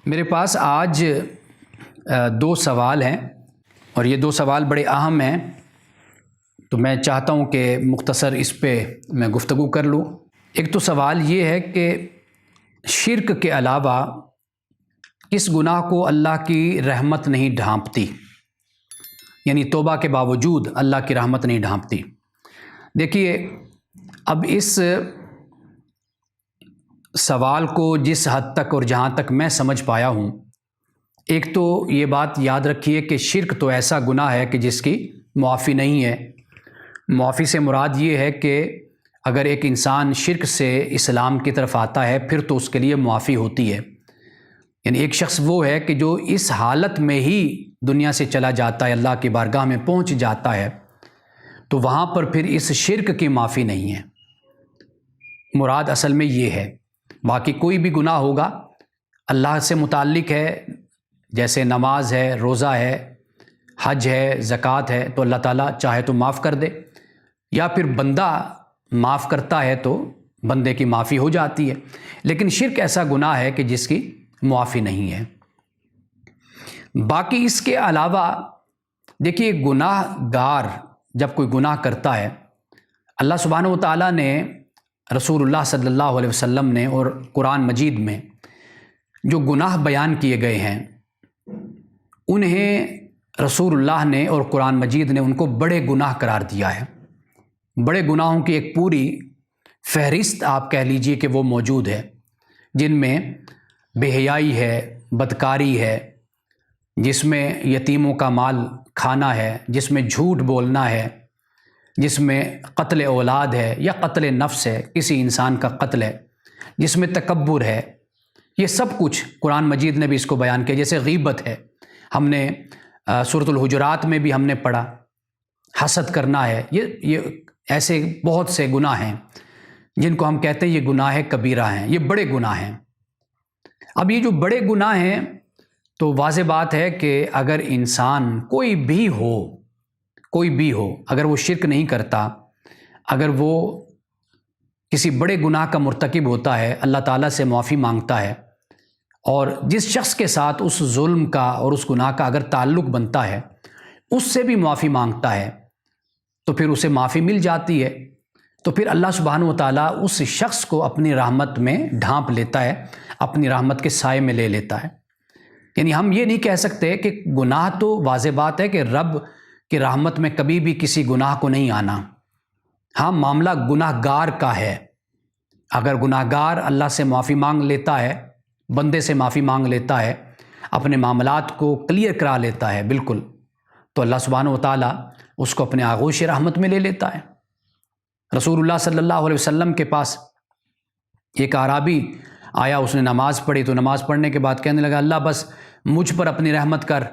میرے پاس آج دو سوال ہیں اور یہ دو سوال بڑے اہم ہیں، تو میں چاہتا ہوں کہ مختصر اس پہ میں گفتگو کر لوں۔ ایک تو سوال یہ ہے کہ شرک کے علاوہ کس گناہ کو اللہ کی رحمت نہیں ڈھانپتی، یعنی توبہ کے باوجود اللہ کی رحمت نہیں ڈھانپتی۔ دیکھیے، اب اس سوال کو جس حد تک اور جہاں تک میں سمجھ پایا ہوں، ایک تو یہ بات یاد رکھیے کہ شرک تو ایسا گناہ ہے کہ جس کی معافی نہیں ہے۔ معافی سے مراد یہ ہے کہ اگر ایک انسان شرک سے اسلام کی طرف آتا ہے پھر تو اس کے لیے معافی ہوتی ہے، یعنی ایک شخص وہ ہے کہ جو اس حالت میں ہی دنیا سے چلا جاتا ہے، اللہ کی بارگاہ میں پہنچ جاتا ہے، تو وہاں پر پھر اس شرک کی معافی نہیں ہے۔ مراد اصل میں یہ ہے۔ باقی کوئی بھی گناہ ہوگا اللہ سے متعلق ہے، جیسے نماز ہے، روزہ ہے، حج ہے، زکوٰۃ ہے، تو اللہ تعالیٰ چاہے تو معاف کر دے، یا پھر بندہ معاف کرتا ہے تو بندے کی معافی ہو جاتی ہے۔ لیکن شرک ایسا گناہ ہے کہ جس کی معافی نہیں ہے۔ باقی اس کے علاوہ دیکھیے، گناہ گار جب کوئی گناہ کرتا ہے، اللہ سبحانہ و تعالیٰ نے، رسول اللہ صلی اللہ علیہ وسلم نے اور قرآن مجید میں جو گناہ بیان کیے گئے ہیں، انہیں رسول اللہ نے اور قرآن مجید نے ان کو بڑے گناہ قرار دیا ہے۔ بڑے گناہوں کی ایک پوری فہرست آپ کہہ لیجئے کہ وہ موجود ہے، جن میں بے حیائی ہے، بدکاری ہے، جس میں یتیموں کا مال کھانا ہے، جس میں جھوٹ بولنا ہے، جس میں قتل اولاد ہے یا قتل نفس ہے، کسی انسان کا قتل ہے، جس میں تکبر ہے۔ یہ سب کچھ قرآن مجید نے بھی اس کو بیان کیا۔ جیسے غیبت ہے، ہم نے سورۃ الحجرات میں بھی ہم نے پڑھا، حسد کرنا ہے، یہ ایسے بہت سے گناہ ہیں جن کو ہم کہتے ہیں یہ گناہ کبیرہ ہیں، یہ بڑے گناہ ہیں۔ اب یہ جو بڑے گناہ ہیں، تو واضح بات ہے کہ اگر انسان کوئی بھی ہو، اگر وہ شرک نہیں کرتا، اگر وہ کسی بڑے گناہ کا مرتکب ہوتا ہے، اللہ تعالیٰ سے معافی مانگتا ہے، اور جس شخص کے ساتھ اس ظلم کا اور اس گناہ کا اگر تعلق بنتا ہے اس سے بھی معافی مانگتا ہے، تو پھر اسے معافی مل جاتی ہے۔ تو پھر اللہ سبحانہ و تعالیٰ اس شخص کو اپنی رحمت میں ڈھانپ لیتا ہے، اپنی رحمت کے سائے میں لے لیتا ہے۔ یعنی ہم یہ نہیں کہہ سکتے کہ گناہ، تو واضح بات ہے کہ رب کی رحمت میں کبھی بھی کسی گناہ کو نہیں آنا۔ ہاں، معاملہ گناہ گار کا ہے۔ اگر گناہ گار اللہ سے معافی مانگ لیتا ہے، بندے سے معافی مانگ لیتا ہے، اپنے معاملات کو کلیئر کرا لیتا ہے بالکل، تو اللہ سبحانہ و تعالیٰ اس کو اپنے آغوش رحمت میں لے لیتا ہے۔ رسول اللہ صلی اللہ علیہ وسلم کے پاس ایک اعرابی آیا، اس نے نماز پڑھی، تو نماز پڑھنے کے بعد کہنے لگا، اللہ بس مجھ پر اپنی رحمت کر،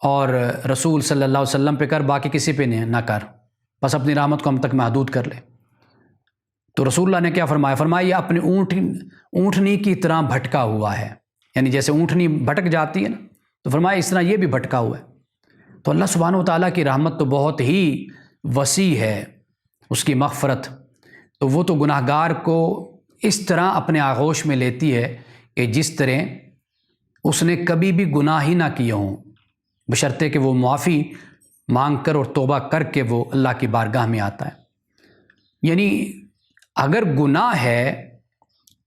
اور رسول صلی اللہ علیہ وسلم پہ کر، باقی کسی پہ نہ کر، بس اپنی رحمت کو ہم تک محدود کر لے۔ تو رسول اللہ نے کیا فرمایا؟ فرمایا یہ اپنے اونٹنی کی طرح بھٹکا ہوا ہے، یعنی جیسے اونٹنی بھٹک جاتی ہے نا، تو فرمایا اس طرح یہ بھی بھٹکا ہوا ہے۔ تو اللہ سبحانہ و تعالیٰ کی رحمت تو بہت ہی وسیع ہے، اس کی مغفرت، تو وہ تو گناہ گار کو اس طرح اپنے آغوش میں لیتی ہے کہ جس طرح اس نے کبھی بھی گناہ ہی نہ کیے ہوں، بشرطے کہ وہ معافی مانگ کر اور توبہ کر کے وہ اللہ کی بارگاہ میں آتا ہے۔ یعنی اگر گناہ ہے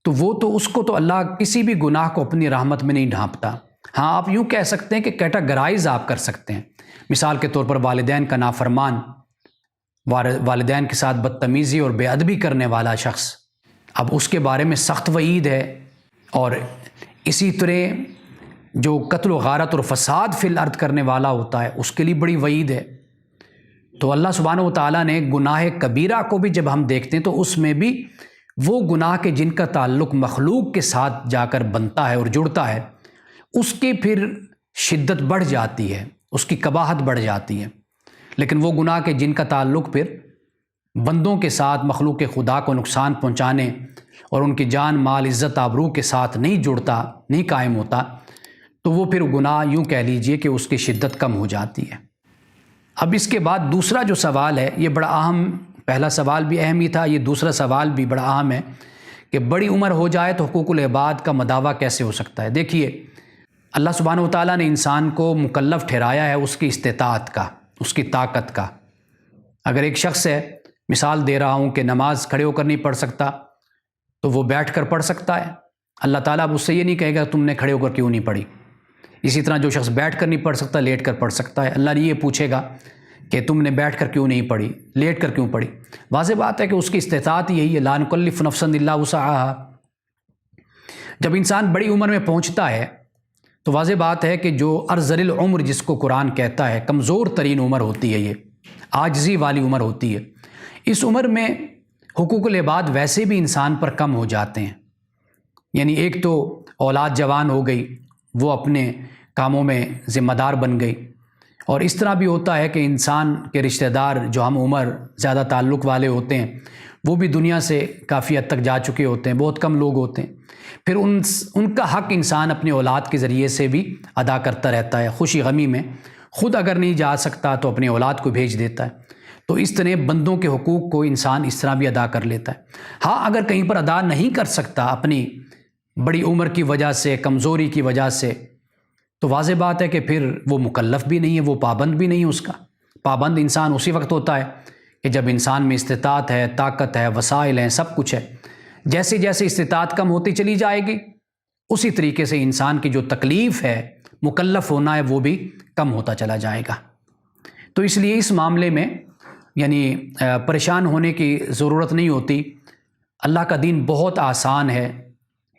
تو وہ تو اس کو تو اللہ کسی بھی گناہ کو اپنی رحمت میں نہیں ڈھانپتا۔ ہاں، آپ یوں کہہ سکتے ہیں کہ کیٹاگرائز آپ کر سکتے ہیں۔ مثال کے طور پر والدین کا نافرمان، والدین کے ساتھ بدتمیزی اور بے ادبی کرنے والا شخص، اب اس کے بارے میں سخت وعید ہے، اور اسی طرح جو قتل و غارت اور فساد فی الارض کرنے والا ہوتا ہے اس کے لیے بڑی وعید ہے۔ تو اللہ سبحانہ و تعالیٰ نے گناہ کبیرہ کو بھی جب ہم دیکھتے ہیں تو اس میں بھی وہ گناہ کے جن کا تعلق مخلوق کے ساتھ جا کر بنتا ہے اور جڑتا ہے، اس کی پھر شدت بڑھ جاتی ہے، اس کی قباحت بڑھ جاتی ہے۔ لیکن وہ گناہ کے جن کا تعلق پھر بندوں کے ساتھ، مخلوق خدا کو نقصان پہنچانے اور ان کی جان مال عزت آبرو کے ساتھ نہیں جڑتا، نہیں قائم ہوتا، تو وہ پھر گناہ یوں کہہ لیجئے کہ اس کی شدت کم ہو جاتی ہے۔ اب اس کے بعد دوسرا جو سوال ہے، یہ بڑا اہم، پہلا سوال بھی اہم ہی تھا، یہ دوسرا سوال بھی بڑا اہم ہے کہ بڑی عمر ہو جائے تو حقوق العباد کا مداوع کیسے ہو سکتا ہے؟ دیکھیے، اللہ سبحانہ و تعالیٰ نے انسان کو مکلف ٹھہرایا ہے اس کی استطاعت کا، اس کی طاقت کا۔ اگر ایک شخص ہے، مثال دے رہا ہوں کہ نماز کھڑے ہو کر نہیں پڑھ سکتا تو وہ بیٹھ کر پڑھ سکتا ہے۔ اللہ تعالیٰ اب اس سے یہ نہیں کہے گا تم نے کھڑے ہو کر کیوں نہیں پڑھی۔ اسی طرح جو شخص بیٹھ کر نہیں پڑھ سکتا لیٹ کر پڑھ سکتا ہے۔ اللہ نے یہ پوچھے گا کہ تم نے بیٹھ کر کیوں نہیں پڑھی، لیٹ کر کیوں پڑھی۔ واضح بات ہے کہ اس کی استطاعت یہی ہے، لا نکلف نفسا الا وسعها۔ جب انسان بڑی عمر میں پہنچتا ہے تو واضح بات ہے کہ جو ارذل العمر جس کو قرآن کہتا ہے، کمزور ترین عمر ہوتی ہے، یہ عاجزی والی عمر ہوتی ہے۔ اس عمر میں حقوق العباد ویسے بھی انسان پر کم ہو جاتے ہیں۔ یعنی ایک تو اولاد جوان ہو گئی، وہ اپنے کاموں میں ذمہ دار بن گئی، اور اس طرح بھی ہوتا ہے کہ انسان کے رشتہ دار جو ہم عمر زیادہ تعلق والے ہوتے ہیں وہ بھی دنیا سے کافی حد تک جا چکے ہوتے ہیں، بہت کم لوگ ہوتے ہیں۔ پھر ان کا حق انسان اپنی اولاد کے ذریعے سے بھی ادا کرتا رہتا ہے، خوشی غمی میں خود اگر نہیں جا سکتا تو اپنی اولاد کو بھیج دیتا ہے۔ تو اس طرح بندوں کے حقوق کو انسان اس طرح بھی ادا کر لیتا ہے۔ ہاں، اگر کہیں پر ادا نہیں کر سکتا اپنی بڑی عمر کی وجہ سے، کمزوری کی وجہ سے، تو واضح بات ہے کہ پھر وہ مکلف بھی نہیں ہے، وہ پابند بھی نہیں ہے اس کا۔ پابند انسان اسی وقت ہوتا ہے کہ جب انسان میں استطاعت ہے، طاقت ہے، وسائل ہیں، سب کچھ ہے۔ جیسے جیسے استطاعت کم ہوتی چلی جائے گی اسی طریقے سے انسان کی جو تکلیف ہے، مکلف ہونا ہے، وہ بھی کم ہوتا چلا جائے گا۔ تو اس لیے اس معاملے میں یعنی پریشان ہونے کی ضرورت نہیں ہوتی۔ اللہ کا دین بہت آسان ہے،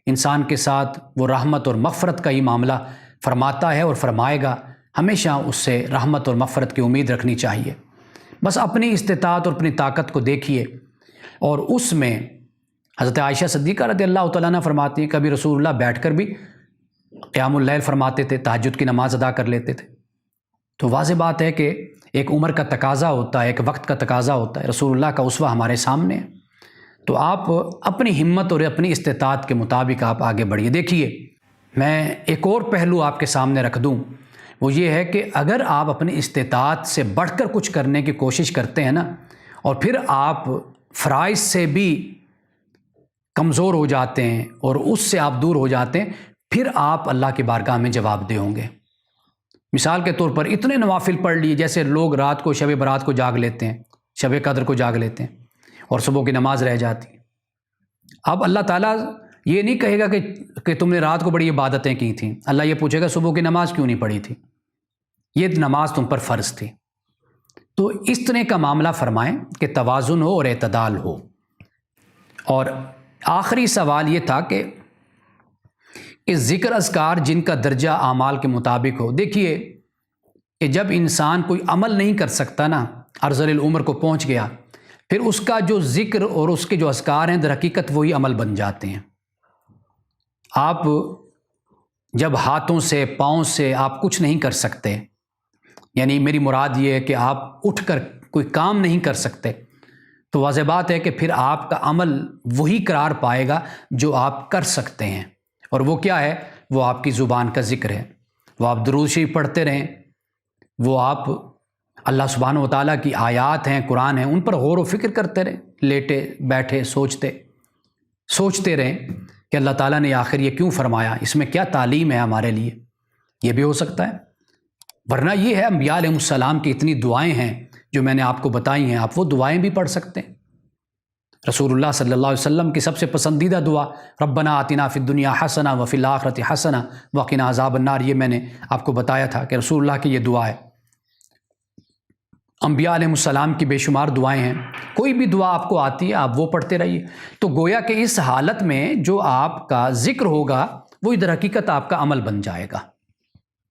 انسان کے ساتھ وہ رحمت اور مغفرت کا ہی معاملہ فرماتا ہے اور فرمائے گا۔ ہمیشہ اس سے رحمت اور مغفرت کی امید رکھنی چاہیے۔ بس اپنی استطاعت اور اپنی طاقت کو دیکھیے، اور اس میں حضرت عائشہ صدیقہ رضی اللہ تعالیٰ عنہ فرماتی ہیں کبھی رسول اللہ بیٹھ کر بھی قیام اللیل فرماتے تھے، تہجد کی نماز ادا کر لیتے تھے۔ تو واضح بات ہے کہ ایک عمر کا تقاضا ہوتا ہے، ایک وقت کا تقاضا ہوتا ہے۔ رسول اللہ کا اسوہ ہمارے سامنے ہے، تو آپ اپنی ہمت اور اپنی استطاعت کے مطابق آپ آگے بڑھیے۔ دیکھیے، میں ایک اور پہلو آپ کے سامنے رکھ دوں، وہ یہ ہے کہ اگر آپ اپنی استطاعت سے بڑھ کر کچھ کرنے کی کوشش کرتے ہیں نا، اور پھر آپ فرائض سے بھی کمزور ہو جاتے ہیں اور اس سے آپ دور ہو جاتے ہیں، پھر آپ اللہ کی بارگاہ میں جواب دہ ہوں گے۔ مثال کے طور پر اتنے نوافل پڑھ لیے، جیسے لوگ رات کو شب برات کو جاگ لیتے ہیں، شب قدر کو جاگ لیتے ہیں، اور صبح کی نماز رہ جاتی ہے۔ اب اللہ تعالیٰ یہ نہیں کہے گا کہ تم نے رات کو بڑی عبادتیں کی تھیں۔ اللہ یہ پوچھے گا صبح کی نماز کیوں نہیں پڑھی تھی؟ یہ نماز تم پر فرض تھی۔ تو اس طرح کا معاملہ فرمائیں کہ توازن ہو اور اعتدال ہو۔ اور آخری سوال یہ تھا کہ ذکر اذکار جن کا درجہ اعمال کے مطابق ہو۔ دیکھیے کہ جب انسان کوئی عمل نہیں کر سکتا نا، ارذل العمر کو پہنچ گیا، پھر اس کا جو ذکر اور اس کے جو اذکار ہیں در حقیقت وہی عمل بن جاتے ہیں۔ آپ جب ہاتھوں سے پاؤں سے آپ کچھ نہیں کر سکتے، یعنی میری مراد یہ ہے کہ آپ اٹھ کر کوئی کام نہیں کر سکتے، تو واضح بات ہے کہ پھر آپ کا عمل وہی قرار پائے گا جو آپ کر سکتے ہیں، اور وہ کیا ہے؟ وہ آپ کی زبان کا ذکر ہے، وہ آپ درود شریف پڑھتے رہیں، وہ آپ اللہ سبحانہ و تعالیٰ کی آیات ہیں، قرآن ہیں، ان پر غور و فکر کرتے رہیں، لیٹے بیٹھے سوچتے رہیں کہ اللہ تعالیٰ نے آخر یہ کیوں فرمایا، اس میں کیا تعلیم ہے ہمارے لیے۔ یہ بھی ہو سکتا ہے، ورنہ یہ ہے انبیاء علیہ السلام کی اتنی دعائیں ہیں جو میں نے آپ کو بتائی ہیں، آپ وہ دعائیں بھی پڑھ سکتے ہیں۔ رسول اللہ صلی اللہ علیہ وسلم کی سب سے پسندیدہ دعا ربنا آتنا فی الدنیا حسنہ وفی الآخرۃ حسنہ وقنا عذاب النار، یہ میں نے آپ کو بتایا تھا کہ رسول اللہ کی یہ دعا ہے۔ انبیاء علیہ السلام کی بے شمار دعائیں ہیں، کوئی بھی دعا آپ کو آتی ہے آپ وہ پڑھتے رہیے۔ تو گویا کہ اس حالت میں جو آپ کا ذکر ہوگا وہ در حقیقت آپ کا عمل بن جائے گا۔